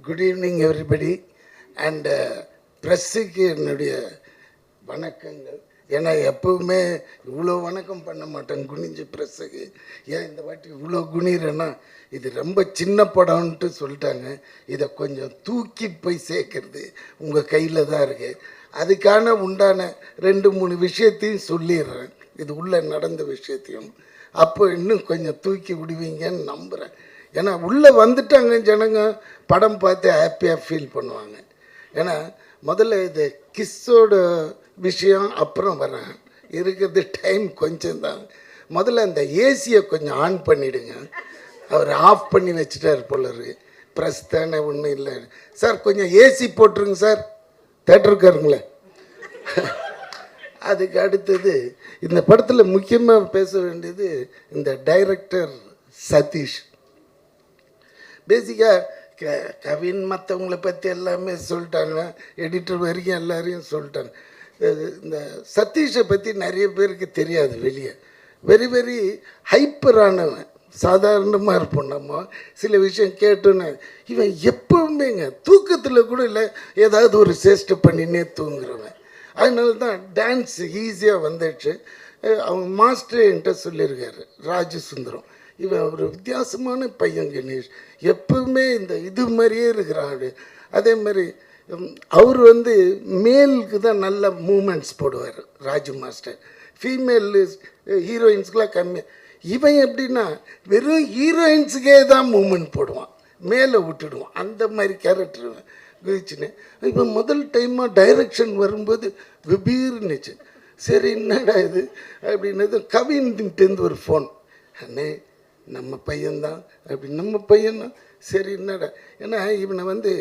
Good evening everybody and ப்ரெஸ்ஸுக்கு என்னுடைய வணக்கங்கள். ஏன்னா எப்பவுமே இவ்வளோ வணக்கம் பண்ண மாட்டேன் குனிஞ்சு ப்ரெஸ்ஸுக்கு. ஏன் இந்த வாட்டி இவ்வளோ குனிறேன்னா இது ரொம்ப சின்ன படம்ன்ட்டு சொல்லிட்டாங்க. இதை கொஞ்சம் தூக்கி போய் சேர்க்கறது உங்கள் கையில் தான் இருக்குது. அதுக்கான உண்டான 2-3 விஷயத்தையும் சொல்லிடுறேன், இது உள்ளே நடந்த விஷயத்தையும். அப்போ இன்னும் கொஞ்சம் தூக்கி விடுவீங்கன்னு நம்புகிறேன். ஏன்னா உள்ளே வந்துட்டாங்க ஜனங்க, படம் பார்த்து ஹாப்பியாக ஃபீல் பண்ணுவாங்க. ஏன்னா முதல்ல இது கிஸ்ஸோட விஷயம் அப்புறம் வரேன், இருக்கிறது டைம் கொஞ்சம் தான். முதல்ல அந்த ஏசியை கொஞ்சம் ஆன் பண்ணிவிடுங்க. அவர் ஆஃப் பண்ணி வச்சுட்டார் போல இருக்கு. ப்ரெஸ் தானே, ஒன்றும் இல்லை சார், கொஞ்சம் ஏசி போட்டுருங்க சார், தேட்டருக்காருங்களே. அதுக்கு அடுத்தது இந்த படத்தில் முக்கியமாக பேச வேண்டியது இந்த டைரக்டர் சதீஷ். பேசிக்காக கவின் மற்றவங்களை பற்றி எல்லாமே சொல்லிட்டாங்க, எடிட்டர் வரைக்கும் எல்லாரையும் சொல்லிட்டாங்க. இந்த சதீஷை பற்றி நிறைய பேருக்கு தெரியாது வெளியே. வெரி வெரி ஹைப்பரானவன். சாதாரணமாக இருப்போம் நம்ம சில விஷயம் கேட்டோன்னு, இவன் எப்பவுமேங்க தூக்கத்தில் கூட இல்லை ஏதாவது ஒரு சேஷ்டை பண்ணினே தூங்குறவன். அதனால தான் டான்ஸ் ஈஸியாக வந்துடுச்சு. அவங்க மாஸ்டர் என்கிட்ட சொல்லியிருக்காரு, ராஜு சுந்தரம், இவன் ஒரு வித்தியாசமான பையன் கணேஷ், எப்பவுமே இந்த இது மாதிரியே இருக்கிறான். அதே மாதிரி அவர் மேலுக்கு தான் நல்ல மூமெண்ட்ஸ் போடுவார் ராஜு மாஸ்டர். ஃபீமேல் ஹீரோயின்ஸ்க்கெலாம் கம்மி. இவன் எப்படின்னா வெறும் ஹீரோயின்ஸுக்கே தான் மூமெண்ட் போடுவான், மேலே விட்டுடுவான். அந்த மாதிரி கேரக்டர் குதிச்சுன்னு. இப்போ முதல் டைமாக டைரக்ஷன் வரும்போது விபீர்னுச்சு. சரி என்னடா இது அப்படின்னது, கவின்கிட்டேருந்து ஒரு ஃபோன், அண்ணே நம்ம பையன்தான் அப்படி. நம்ம பையன்தான் சரி என்னடா. ஏன்னா இவனை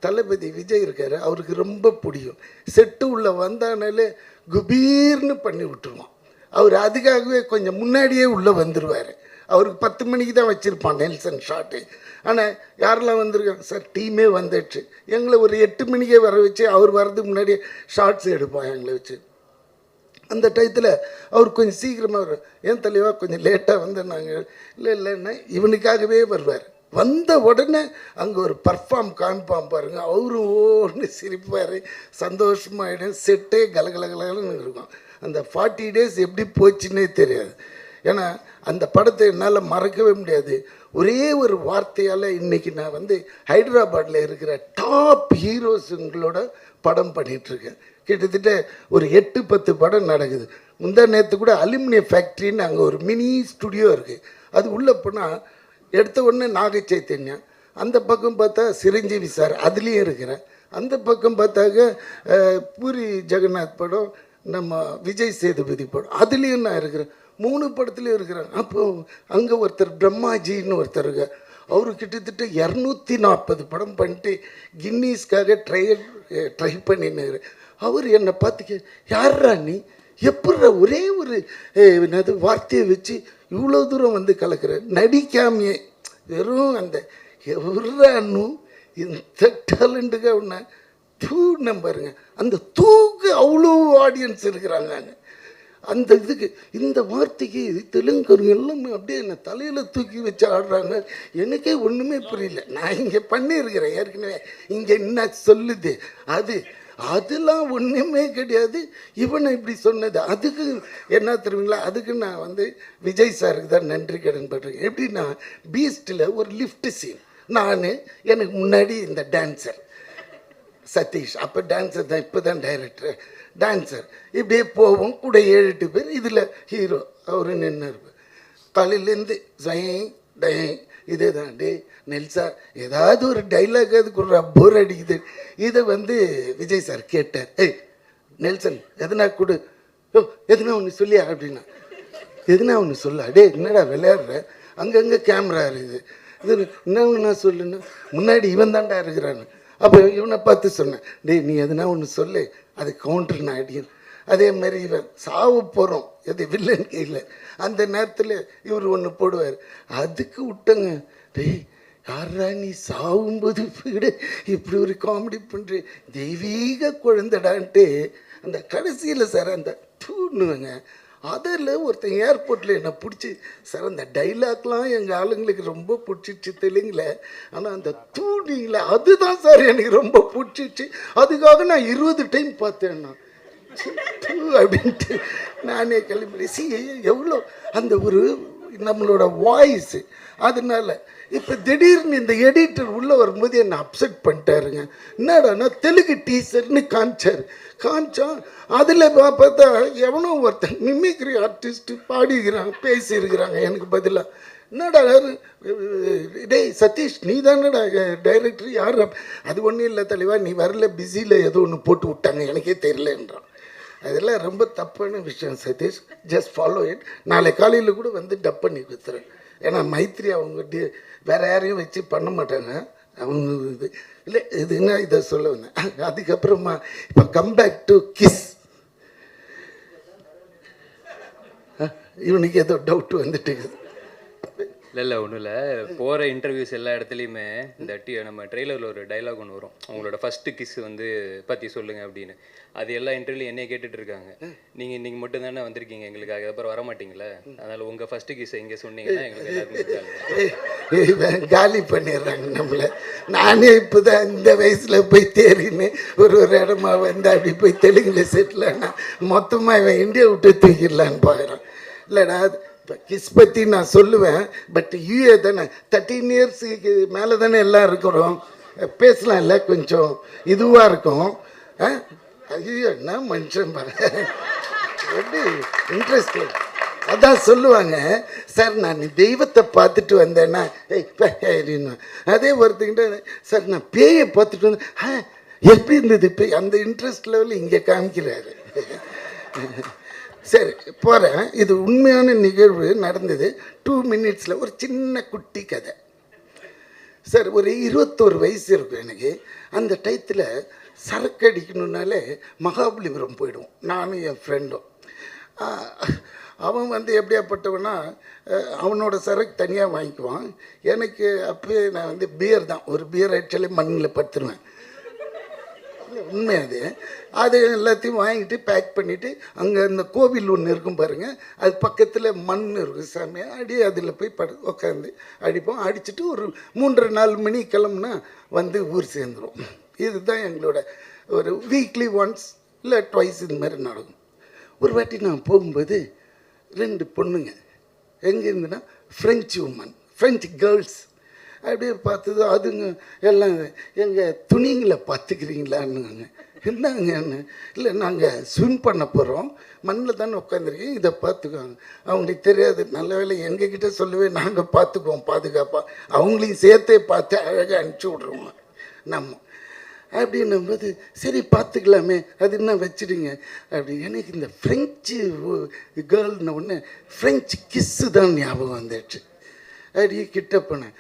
தளபதி விஜய் இருக்கார், அவருக்கு ரொம்ப பிடிக்கும். செட்டு உள்ள வந்தானாலே குபீர்னு பண்ணி விட்டுருவான். அவர் அதுக்காகவே கொஞ்சம் முன்னாடியே உள்ளே வந்துடுவார். அவருக்கு 10 மணிக்கு தான் வச்சுருப்பான் நெல்சன் ஷாட்டு. ஆனால் யாரெல்லாம் வந்திருக்காங்க சார், டீமே வந்துடுச்சு. எங்களை ஒரு 8 மணிக்கே வர வச்சு அவர் வர்றதுக்கு முன்னாடியே ஷார்ட்ஸ் எடுப்பான் எங்களை வச்சு. அந்த டயத்தில் அவர் கொஞ்சம் சீக்கிரமாக வரும். ஏன் தலைவா கொஞ்சம் லேட்டாக நாங்கள் இல்லைன்னா இவனுக்காகவே வருவார். வந்த உடனே அங்கே ஒரு பர்ஃபார்ம் காமிப்பான் பாருங்க, அவரும் ஓன்னு சிரிப்பார், சந்தோஷமாகிடும். செட்டே கலகலகலன்னு இருக்கும். அந்த 40 டேஸ் எப்படி போச்சுன்னே தெரியாது. ஏன்னா அந்த படத்தை என்னால் மறக்கவே முடியாது. ஒரே ஒரு வார்த்தையால் இன்றைக்கி நான் ஹைதராபாத்தில் இருக்கிற டாப் ஹீரோஸுங்களோட படம் பண்ணிகிட்ருக்கேன். கிட்டத்தட்ட ஒரு 8-10 படம் நடக்குது. முந்தா நேற்று கூட அலுமினியம் ஃபேக்ட்ரின்னு அங்கே ஒரு மினி ஸ்டுடியோ இருக்குது. அது உள்ளே போனால் எடுத்த உடனே நாக சைத்தன்யா, அந்த பக்கம் பார்த்தா சிரஞ்சீவி சார் அதுலேயும் இருக்கிறேன். அந்த பக்கம் பார்த்தாக்க பூரி ஜெகநாத் படம், நம்ம விஜய் சேதுபதி படம் அதுலேயும் நான் இருக்கிறேன். 3 படத்துலேயும் இருக்கிறேன். அப்போது அங்கே ஒருத்தர் பிரம்மாஜின்னு ஒருத்தர் இருக்க, அவரு கிட்டத்தட்ட 240 படம் பண்ணிட்டு கின்னீஸ்க்காக ட்ரை பண்ணினார். அவர் என்னை பார்த்துக்க, யார்ரா நீ, எப்பட்றா ஒரே ஒரு வார்த்தையை வச்சு இவ்வளோ தூரம் கலக்கிற, நடிக்காமையே வெறும் அந்த எவ்வளோ இந்த டேலண்ட்டுக்கு ஒன்று தூண்ண பாருங்க. அந்த தூக்கு அவ்வளோ ஆடியன்ஸ் இருக்கிறாங்க அந்த இதுக்கு. இந்த வார்த்தைக்கு தெலுங்குங்க எல்லாமே அப்படியே என்னை தலையில் தூக்கி வச்சு ஆடுறாங்க. எனக்கே ஒன்றுமே புரியல. நான் இங்கே பண்ணியிருக்கிறேன் ஏற்கனவே, இங்கே என்ன சொல்லுது அதெல்லாம் ஒன்றுமே கிடையாது. இவனை இப்படி சொன்னது அதுக்கு என்ன தெரியுங்களா, அதுக்கு நான் விஜய் சாருக்கு தான் நன்றி கடன் பட்டிருக்கேன். எப்படின்னா பீஸ்டில் ஒரு லிஃப்ட் சீன், நான் எனக்கு முன்னாடி இந்த டான்ஸர் சதீஷ், அப்போ டான்ஸர் தான், இப்போ தான் டைரக்டர், டான்ஸர். இப்படியே போவோம் கூட 7-8 பேர், இதில் ஹீரோ அவர் நின்று இருப்பார். காலையிலேருந்து இதே தான், டே நெல்சா ஏதாவது ஒரு டைலாக் அது கொடுறா, போர் அடிக்குது. இதை விஜய் சார் கேட்டார், ஏய் நெல்சன் எதுனா கொடு, எதுனா ஒன்று சொல்லியா அப்படின்னா, எதுனா ஒன்று சொல்ல, டே என்னடா விளையாடுற, அங்கங்கே கேமரா இருக்குது, இது என்ன சொல்லுன்னா, முன்னாடி இவன் தாண்டா இருக்கிறான்னு. அப்போ இவனை பார்த்து சொன்னேன், டே நீ எதுனா ஒன்று சொல்லு, அது கவுண்டர் நான் அடிக்கணும். அதே மாதிரி இவன் சாவு போகிறோம் எது வில்லன் கையில், அந்த நேரத்தில் இவர் ஒன்று போடுவார், அதுக்கு விட்டங்க, டேய் யாரா நீ சாவும்போது விட இப்படி ஒரு காமெடி பண்ணுற, தெய்வீக குழந்தைடான்ட்டு. அந்த கடைசியில் சார் அந்த தூண்ணுவங்க அதில் ஒருத்தன் ஏர்போர்ட்டில் என்னை பிடிச்சி சார் அந்த டைலாக்லாம் எங்கள் ஆளுங்களுக்கு ரொம்ப பிடிச்சிச்சு தெலுங்குல, ஆனால் அந்த தூணிங்கள அதுதான் சார் எனக்கு ரொம்ப பிடிச்சிச்சு, அதுக்காக நான் 20 டைம் பார்த்தேன்னா அப்படின்ட்டு நானே கிளம்பி எவ்வளோ அந்த ஒரு நம்மளோட வாய்ஸு. அதனால இப்போ திடீர்னு இந்த எடிட்டர் உள்ளே வரும்போது என்னை அப்செட் பண்ணிட்டாருங்க. என்னடானா தெலுங்கு டீசர்னு காமிச்சான் அதில் பார்த்தா எவனோ ஒருத்தன் மிமிக்ரி ஆர்டிஸ்ட்டு பாடிக்கிறாங்க, பேசியிருக்கிறாங்க எனக்கு பதிலாக. என்னடா டேய் சதீஷ் நீ தானடா டைரக்டர், யார்? அது ஒன்றும் இல்லை தலைவா, நீ வரல, பிஸியில் ஏதோ ஒன்று போட்டு விட்டாங்க, எனக்கே தெரியலன்றான். அதெல்லாம் ரொம்ப தப்பான விஷயம் சதீஷ், ஜஸ்ட் ஃபாலோ இட். நாளை காலையில் கூட வந்து டப் பண்ணி கொடுத்துறேன். ஏன்னா மைத்ரி அவங்க வேறு யாரையும் வச்சு பண்ண மாட்டாங்க அவங்க. இது இல்லை இதுன்னா இதை சொல்ல வந்தேன். அதுக்கப்புறமா இப்போ கம்பேக் டு கிஸ். இவனுக்கு ஏதோ டவுட் வந்துட்டு இல்லை ஒன்றும் இல்லை, போகிற இன்டர்வியூஸ் எல்லா இடத்துலையுமே இந்த நம்ம ட்ரெய்லரில் ஒரு டைலாக் ஒன்று வரும், அவங்களோட ஃபஸ்ட்டு கிஸ் வந்து பற்றி சொல்லுங்கள் அப்படின்னு. அது எல்லா இன்டர்வியூலையும் என்னைய கேட்டுட்டு இருக்காங்க. நீங்கள் இன்றைக்கி மட்டும் தானே வந்திருக்கீங்க எங்களுக்காக, அப்புறம் வர மாட்டீங்களே, அதனால் உங்கள் ஃபஸ்ட்டு கிஸ் எங்கே சொன்னீங்கன்னா எங்களுக்கு எல்லாருக்கும் காலி பண்ணிடுறாங்க நம்மளை. நானே இப்போ தான் இந்த வயசில் போய் தேறின்னு ஒரு இடமா வந்து அப்படி போய் தெலுங்குல செட்டில் ஆனால் மொத்தமாக இவன் இந்தியா விட்டு தூக்கிடலான்னு பார்க்குறான். இல்லைடா இப்போ கிஸ் பற்றி நான் சொல்லுவேன், பட் யூஏ தானே 13 இயர்ஸுக்கு மேலே தானே எல்லாம் இருக்கிறோம், பேசலாம் இல்லை, கொஞ்சம் இதுவாக இருக்கும். ஐயோ என்ன மனுஷன் எப்படி இன்ட்ரெஸ்ட். அதான் சொல்லுவாங்க சார் நான் தெய்வத்தை பார்த்துட்டு வந்தேன்னா அதே ஒருத்தங்கிட்ட சார் நான் பேயை பார்த்துட்டு வந்தேன் எப்படி இருந்தது பேய், அந்த இன்ட்ரெஸ்ட் லெவலில் இங்கே காமிக்கிறாரு. சரி போகிறேன். இது உண்மையான நிகழ்வு நடந்தது. 2 மினிட்ஸில் ஒரு சின்ன குட்டி கதை. சார் ஒரு 21 வயசு இருக்கும் எனக்கு. அந்த டயத்தில் சரக்கு அடிக்கணுன்னாலே மகாபலிபுரம் போயிடுவோம் நானும் என் ஃப்ரெண்டும். அவன் வந்து எப்படியாப்பட்டவனா அவனோட சரக்கு தனியாக வாங்கிக்குவான். எனக்கு அப்போயே நான் வந்து பியர் தான், ஒரு பியர் ஆக்சுவலி மண்ணில் படுத்துருவேன். உண்மை அது எல்லாத்தையும் வாங்கிட்டு பேக் பண்ணிவிட்டு அங்கே இந்த கோவில் ஒன்று இருக்கும் பாருங்கள், அது பக்கத்தில் மண் இருக்கும் சாமி, அடி அதில் போய் உட்காந்து அடிப்போம். அடிச்சுட்டு ஒரு 3-4 மணி கிளம்புனா வந்து ஊர் சேர்ந்துடும். இதுதான் எங்களோட ஒரு வீக்லி ஒன்ஸ் இல்லை ட்வைஸ் இது மாதிரி நடக்கும். ஒரு வாட்டி நான் போகும்போது 2 பொண்ணுங்க எங்கே இருந்துன்னா ஃப்ரெஞ்சு உமன், ஃப்ரெஞ்சு கேர்ள்ஸ் அப்படியே பார்த்தது. அதுங்க எல்லாம் எங்கள் துணிங்களை பார்த்துக்கிறீங்களான்னு. என்னங்க இல்லை நாங்கள் ஸ்விம் பண்ண போகிறோம், மண்ணில் தானே உட்காந்துருக்கேன், இதை பார்த்துக்குவாங்க. அவங்களுக்கு தெரியாது, நல்ல வேலை எங்ககிட்ட சொல்லவே நாங்கள் பார்த்துக்குவோம் பாதுகாப்பாக, அவங்களையும் சேர்த்தே பார்த்து அழகாக அனுப்பிச்சி விட்ருவோம் நம்ம. அப்படின்னும்போது சரி பார்த்துக்கலாமே, அது என்ன வச்சுடுங்க அப்படி. எனக்கு இந்த ஃப்ரெஞ்சு கேர்ள்னு ஒன்று ஃப்ரெஞ்சு கிஸ்ஸு தான் ஞாபகம் வந்துடுச்சு. அப்படியே கிட்ட போனேன்,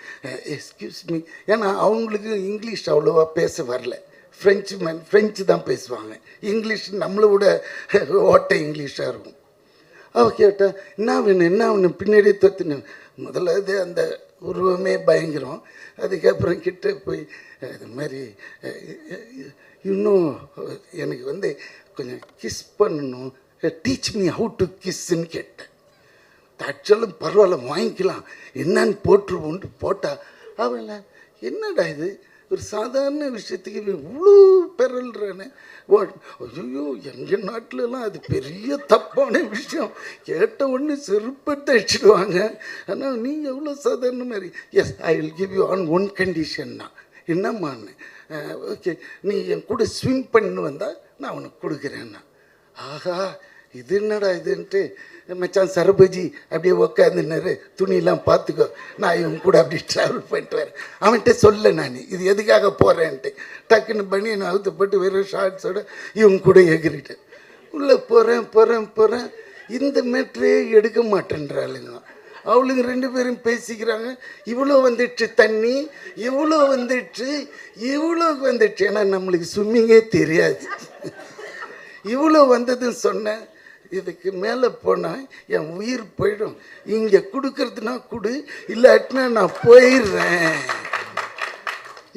எக்ஸ்கியூஸ் மீ, ஏன்னா அவங்களுக்கு இங்கிலீஷ் அவ்வளோவா பேச வரல, ஃப்ரெஞ்சு தான் பேசுவாங்க, இங்கிலீஷ் நம்மளை விட ஓட்டை இங்கிலீஷாக இருக்கும். அவள் கேட்டால் என்ன வேணும் பின்னாடியே தொத்துனேன். முதல்ல அது அந்த உருவமே பயங்கரம். அதுக்கப்புறம் கிட்ட போய் இது மாதிரி இன்னும் எனக்கு வந்து கொஞ்சம் கிஸ் பண்ணணும், டீச் மீ ஹவு டு கிஸ்ன்னு கேட்டேன். தட்சலும் பரவாயில்ல வாங்கிக்கலாம் என்னன்னு போட்டுருவோன்ட்டு போட்டால் அவள என்னடா இது ஒரு சாதாரண விஷயத்துக்கு இவ்வளோ பெறல்றானே. ஐயோ எங்கள் நாட்டிலலாம் அது பெரிய தப்பான விஷயம், கேட்ட உடனே செருப்பத்தை அடிச்சிடுவாங்க. ஆனால் நீங்கள் எவ்வளோ சாதாரண மாதிரி. Yes I will give you on one கண்டிஷன்னா. என்னம்மான்னு, ஓகே நீ என் கூட ஸ்விம் பண்ணு வந்தால் நான் உனக்கு கொடுக்குறேன்னா. ஆஹா இது என்னடா இதுன்ட்டு மச்சான் சரபஜி அப்படியே உக்காந்துன்னாரு, துணியெல்லாம் பார்த்துக்கோ நான் இவங்க கூட அப்படி ட்ராவல் பண்ணிட்டு வரேன். அவன்கிட்ட சொல்ல நான் இது எதுக்காக போகிறேன்ட்டு டக்குன்னு பண்ணி நான் அவுத்தப்பட்டு வெறும் ஷார்ட்ஸோட இவங்க கூட எகிரிட்டேன். உள்ளே போகிறேன். இந்த மேட்ரே எடுக்க மாட்டேன்றாளுங்க. அவளுங்க 2 பேரும் பேசிக்கிறாங்க. இவ்வளோ வந்துடுச்சு தண்ணி, இவ்வளோ வந்துடுச்சு. ஏன்னா நம்மளுக்கு ஸ்விம்மிங்கே தெரியாது. இவ்வளோ வந்ததுன்னு சொன்னேன். இதுக்கு மேலே போனால் என் உயிர் போயிடும், இங்கே கொடுக்கறதுனா கொடு, இல்லாட்டினா நான் போயிடுறேன்.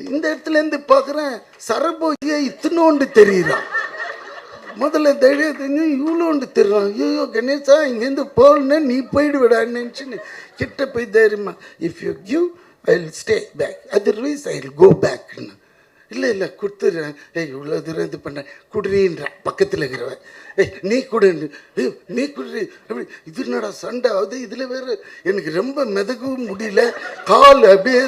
இந்த இடத்துலேருந்து பார்க்குறேன் சரபோஜியை இத்தினோண்டு தெரியுறான். முதல்ல தைரியம் தெரிஞ்சு இவ்வளோண்டு திருறான். ஐயோ கணேசா இங்கேருந்து போகலன்னா நீ போயிடுவிடான்னு நினச்சின்னு கிட்ட போய் தைரியமா, if you give I will stay back, otherwise I will go பேக்ன்னு. இல்லை கொடுத்துட்றேன். இவ்வளோ தூரம் இது பண்ணுறேன், குடுறீன்றேன் பக்கத்தில் இருக்கிறவன். நீ குடுன்னு, நீ குடுறி அப்படி. இது என்னடா சண்டை ஆகுது, இதில் வேறு எனக்கு ரொம்ப மிதக்கவும் முடியல, கால் அப்படியே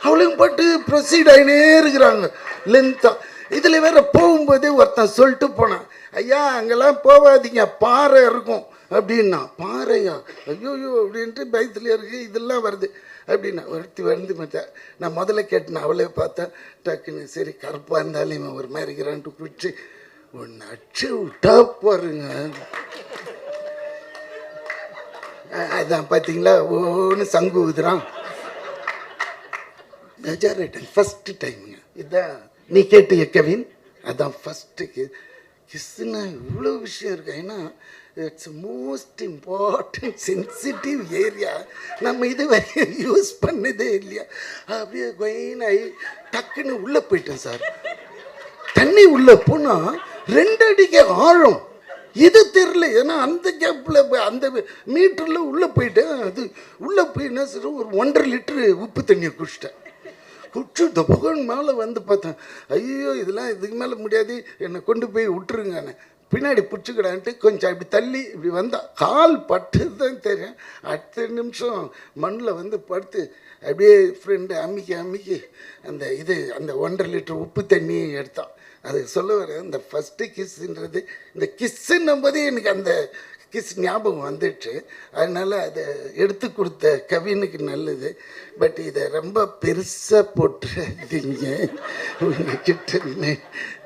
அவளும் பாட்டு ப்ரொசீட் ஆகினே இருக்கிறாங்க லென்த்தாக. இதில் வேற போகும்போதே ஒருத்தன் சொல்லிட்டு போனான், ஐயா அங்கெல்லாம் போகாதீங்க பாறை இருக்கும் அப்படின்னா. பாறையா? ஐயோ அப்படின்ட்டு பயத்துலேயே இருக்குது, இதெல்லாம் வருது அப்படின்னா. ஒருத்தி வந்து மச்சான் நான் முதல்ல கேட்டேன், அவளே பார்த்தேன் டக்குன்னு சரி கருப்பாக இருந்தாலும் இவன் ஒரு மாதிரி இருக்கிறான்ட்டு பிடிச்சி ஒன்று அச்சு விட்டா பாருங்க. அதான் பார்த்தீங்களா ஒன்று சங்கு ஊதுறான். மெஜாரிட்டி ஃபஸ்ட்டு டைமுங்க இதுதான் நீ கேட்டிய கவின். அதான் ஃபஸ்ட்டு கிஸ்ஸுன்னா இவ்வளோ விஷயம் இருக்கு. ஏன்னா it's most important sensitive area. நம்ம இது வரையும் யூஸ் பண்ணதே இல்லையா. அப்படியே கொயினாகி டக்குன்னு உள்ளே போயிட்டேன் சார். தண்ணி உள்ளே போனால் 2 அடிக்கு ஆழம். இது தெரில, ஏன்னா அந்த கேப்பில் அந்த மீட்டரில் உள்ளே போயிட்டேன். அது உள்ளே போய் என்ன சார் ஒரு 1.5 லிட்டரு உப்பு தண்ணியை குடிச்சிட்டேன். குடிச்சு தொப்பகன் மேலே வந்து பார்த்தேன், ஐயோ இதெல்லாம் இதுக்கு மேலே முடியாது, என்னை கொண்டு போய் விட்டுருங்கன்னு. பின்னாடி பிடிச்சிக்கிடான்ட்டு கொஞ்சம் அப்படி தள்ளி இப்படி வந்தால் கால் பட்டு தான் தெரியும். அடுத்த நிமிஷம் மண்ணில் வந்து படுத்து அப்படியே ஃப்ரெண்டு அம்மிக்கி அந்த 1.5 லிட்டர் உப்பு தண்ணியை எடுத்தான். அது சொல்ல வர இந்த ஃபஸ்ட்டு கிஸ்ஸுன்றது, இந்த கிஸ்ஸுன்னும் போதே எனக்கு அந்த கிஸ் ஞாபகம் வந்துடுச்சு. அதனால் அதை எடுத்து கொடுத்த கவினுக்கு நல்லது. பட் இதை ரொம்ப பெருசாக போட்டுறீங்க உங்ககிட்ட,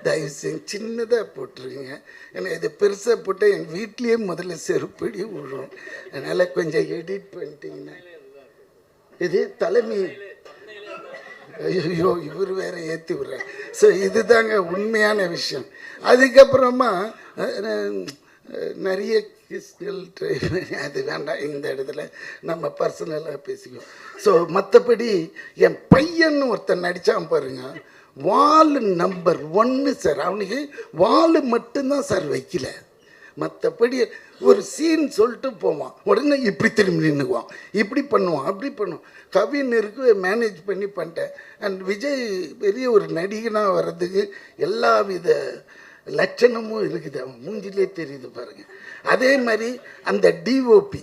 தயவு செஞ்சு சின்னதாக போட்டுருங்க. ஏன்னா இதை பெருசாக போட்டால் எங்கள் வீட்லேயே முதல்ல செருப்படி விழும். அதனால் கொஞ்சம் எடிட் பண்ணிட்டீங்கன்னா. இது தலைமை, ஐயோ இவர் வேற ஏற்றி விடுறேன். ஸோ இதுதாங்க உண்மையான விஷயம். அதுக்கப்புறமா நிறைய கிஸ்கள் ட்ரை பண்ணி, அது வேண்டாம் இந்த இடத்துல நம்ம பர்சனலாக பேசிக்குவோம். ஸோ மற்றபடி என் பையன்னு ஒருத்தன் நடித்தான் பாருங்க, வால் நம்பர் 1 சார். அவனுக்கு வால் மட்டும்தான் சார் வைக்கல, மற்றபடி ஒரு சீன் சொல்லிட்டு போவான், உடனே இப்படி திரும்பி நின்றுக்குவான், இப்படி பண்ணுவான், அப்படி பண்ணுவான். கவின் இருக்கு மேனேஜ் பண்ணிட்டேன். அண்ட் விஜய் பெரிய ஒரு நடிகனாக வர்றதுக்கு எல்லா வித லட்சணமும் இருக்குது, அவன் மூஞ்சிலே தெரியுது பாருங்கள். அதே மாதிரி அந்த டிஓபி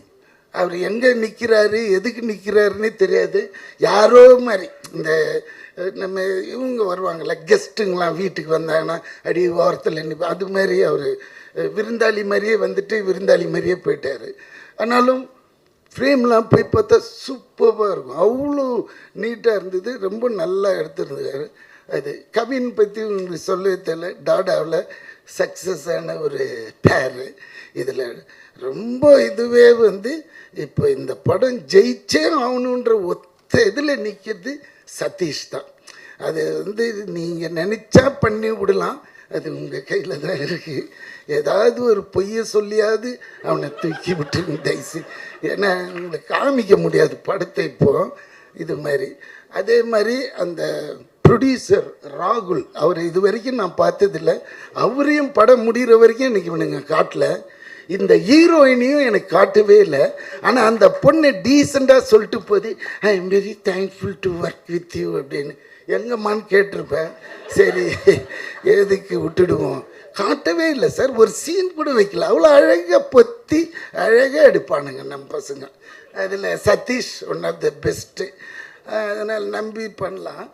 அவர் எங்கே நிற்கிறாரு எதுக்கு நிற்கிறாருன்னே தெரியாது, யாரோ மாதிரி இந்த நம்ம இவங்க வருவாங்கள்ல கெஸ்ட்டுங்களாம் வீட்டுக்கு வந்தாங்கன்னா அடி ஓரத்தில் நிற்ப, அது மாதிரி அவர் விருந்தாளி மாதிரியே வந்துட்டு விருந்தாளி மாதிரியே போயிட்டார். ஆனாலும் ஃப்ரேம்லாம் போய் பார்த்தா சூப்பராக இருக்கும், அவ்வளோ நீட்டாக இருந்தது, ரொம்ப நல்லா எடுத்துருந்தாரு. அது கவின் பற்றி உங்களுக்கு சொல்லவே தெரியல, டாடாவில் சக்ஸஸ் ஆன ஒரு பேர். இதில் ரொம்ப இதுவே வந்து இப்போ இந்த படம் ஜெயிச்சே ஆகணுன்ற ஒத்த இதில் நிற்கிறது சதீஷ் தான். அது வந்து நீங்கள் நினச்சா பண்ணி விடலாம், அது உங்கள் கையில் தான் இருக்குது. ஏதாவது ஒரு பொய்யை சொல்லியாவது அவனை தூக்கி விட்டுருங்க தயவுசு. ஏன்னா உங்களுக்கு காமிக்க முடியாது படத்தை இப்போது இது மாதிரி. அதே மாதிரி அந்த ப்ரொடியூசர் ராகுல், அவர் இது வரைக்கும் நான் பார்த்ததில்லை, அவரையும் படம் முடிகிற வரைக்கும் எனக்கு இவனுங்க காட்டல. இந்த ஹீரோயினையும் எனக்கு காட்டவே இல்லை. ஆனால் அந்த பொண்ணை டீசெண்டாக சொல்லிட்டு போது I am very thankful to work with you அப்படின்னு எங்கம்மான்னு கேட்டிருப்பேன். சரி எதுக்கு விட்டுடுவோம், காட்டவே இல்லை சார், ஒரு சீன் கூட வைக்கல. அவ்வளோ அழகாக பொத்தி அழகாக எடுப்பானுங்க நம்ம பசங்க. அதில் Sathish one of the best. அதனால் நம்பி பண்ணலாம்.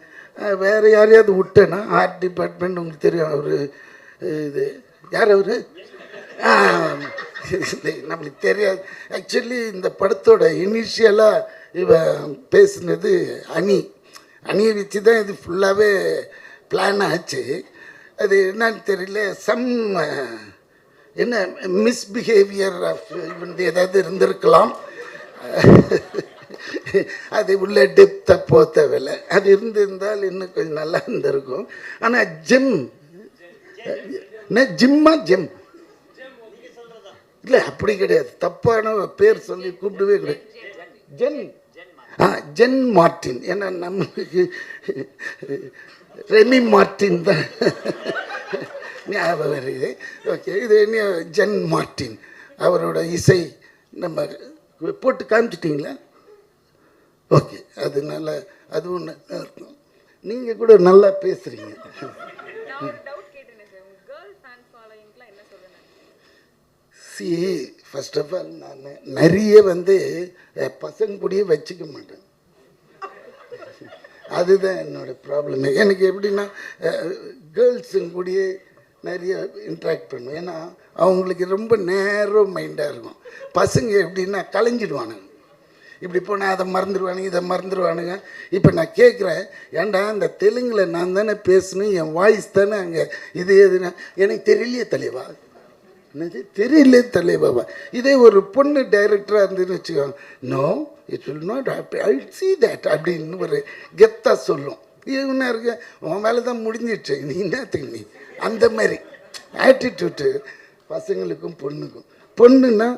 வேறு யாரையாவது விட்டேன்னா ஆர்ட் டிபார்ட்மெண்ட் உங்களுக்கு தெரியும், அவர் இது யார் அவர் நம்மளுக்கு தெரியாது. ஆக்சுவலி இந்த படத்தோட இனிஷியலாக இவன் பேசுனது அணியை வச்சு தான் இது ஃபுல்லாகவே பிளான் ஆச்சு. அது என்னன்னு தெரியல, என்ன மிஸ்பிஹேவியர் ஆஃப் இவன் ஏதாவது இருந்திருக்கலாம். அது உள்ள டெப்த்தை போத்தவில்லை, அது இருந்திருந்தால் இன்னும் கொஞ்சம் நல்லா இருந்திருக்கும். ஆனால் ஜிம்மா ஜெம் இல்லை அப்படி கிடையாது, தப்பான பேர் சொல்லி கூப்பிடவே கிடையாது. ஜென் மார்ட்டின், ஏன்னா நமக்கு ரெமி மார்ட்டின் தான் ஞாபகம் வருது. ஓகே, இது என்ன ஜன் மார்ட்டின் அவரோட இசை நம்ம போட்டு காமிச்சிட்டிங்களா? ஓகே, அதனால அதுவும் நல்லா இருக்கும். நீங்கள் கூட நல்லா பேசுகிறீங்க. சி ஃபர்ஸ்ட் ஆஃப் ஆல் நான் நிறைய பசங்க கூடயே வச்சுக்க மாட்டேன். அதுதான் என்னோடய ப்ராப்ளமே. எனக்கு எப்படின்னா கேர்ள்ஸுங்க கூடயே நிறைய இன்ட்ராக்ட் பண்ணுவேன். ஏன்னா அவங்களுக்கு ரொம்ப நேரோ மைண்டாக இருக்கும். பசங்க எப்படின்னா கலைஞ்சிடுவானுங்க. இப்படி போனால் அதை மறந்துடுவானுங்க, இதை மறந்துடுவானுங்க. இப்போ நான் கேட்குறேன், ஏன்டா இந்த தெலுங்கில் நான் தானே பேசணும், என் வாய்ஸ் தானே அங்கே இது எதுனா எனக்கு தெரியலையே தலைவா, என்னது தெரியல தலைவாவா. இதே ஒரு பொண்ணு டைரக்டராக இருந்துன்னு வச்சுக்கோங்க, no it will not I see that அப்படின்னு ஒரு கெத்தாக சொல்லும். இவனா இருக்க உன் மேலே தான் முடிஞ்சிடுச்சு, நீ என்னத்துக்கு நீ அந்த மாதிரி ஆட்டிடியூட்டு பசங்களுக்கும் பொண்ணுக்கும். பொண்ணுன்னா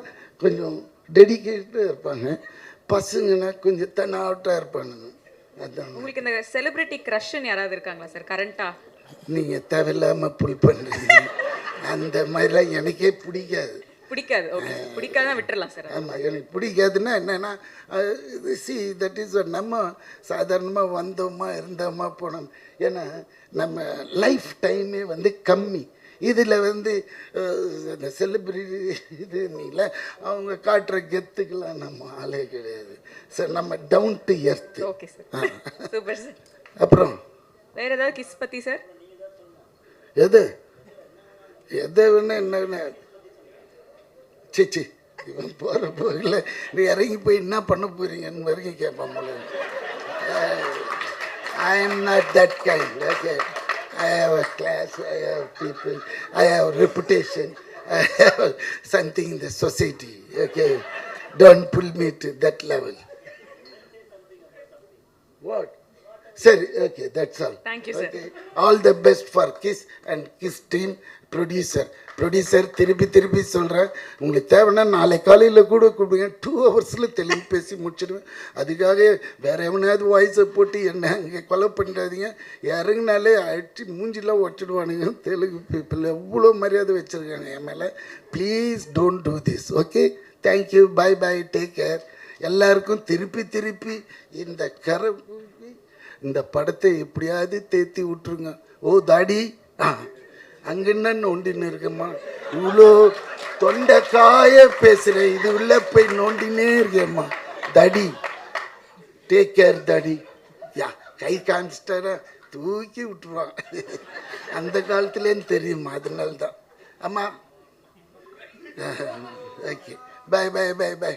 கொஞ்சம் டெடிக்கேட்டாக இருப்பாங்க, பசங்கன்னா கொஞ்சம் தன்னாவட்டாக இருப்பானுங்க. அதுதான். உங்களுக்கு இந்த செலிபிரிட்டி க்ரஷ்ன்னு யாராவது இருக்காங்களா சார் கரண்டா? நீங்கள் தேவையில்லாமல் புல் பண்ணுறீங்க. அந்த மாதிரிலாம் எனக்கே பிடிக்காது. பிடிக்காது? ஓகே, பிடிக்காதான் விட்டுறலாம் சார். ஆமாம், எனக்கு பிடிக்காதுன்னா என்னென்னா சி தட் இஸ் நம்ம சாதாரணமாக வந்தோமா இருந்தோமா போனோம். ஏன்னா நம்ம லைஃப் டைமே கம்மி. இதில் இந்த செலிப்ரிட்டி இது இல்லை, அவங்க காட்டுற கெத்துக்கெல்லாம் நம்ம ஆளே கிடையாது சார். நம்ம down to earth. Okay sir, super sir. அப்புறம் வேறு ஏதாவது கிஸ் பற்றி சார்? எதை வேணா என்ன சிச்சி இவன் போகிற போகல நீ இறங்கி போய் என்ன பண்ண போகிறீங்கன்னு வரைக்கும் கேட்பான் போல. I am not that kind. Okay, I have a class, I have people, I have reputation, I have something in the society. Okay, don't pull me to that level. What? Sorry, okay, that's all. Thank you, sir. Okay. All the best for KISS and KISS team. Producer திருப்பி சொல்கிறேன், உங்களுக்கு தேவைன்னா நாளை காலையில் கூட கூப்பிடுங்க, 2 ஹவர்ஸில் தெலுங்கு பேசி முடிச்சிடுவேன். அதுக்காக வேறு எவனாவது வாய்ஸை போட்டு என்ன அங்கே கொலை பண்ணிடாதீங்க. இறங்கினாலே அடிச்சு மூஞ்சிலாம் ஒட்டிடுவானுங்க. தெலுங்கு பீப்புள் எவ்வளோ மரியாதை வச்சுருக்காங்க என் மேலே. Please don't do this. Okay, thank you, bye bye, take care. எல்லாருக்கும் திருப்பி இந்த படத்தை எப்படியாவது தேத்தி விட்டுருங்க. ஓ தாடி, அங்கன்னு நோண்டின்னு இருக்கம்மா, இவ்வளோ தொண்டை காய பேசுகிறேன், இது உள்ள போய் நோண்டினே இருக்கேம்மா. தடி, டேக் கேர் தடி. யா, கை காமிச்சிட்டாரா தூக்கி விட்டுருவான். அந்த காலத்துலேன்னு தெரியுமா, அதனால தான். ஆமாம், okay, bye bye bye by.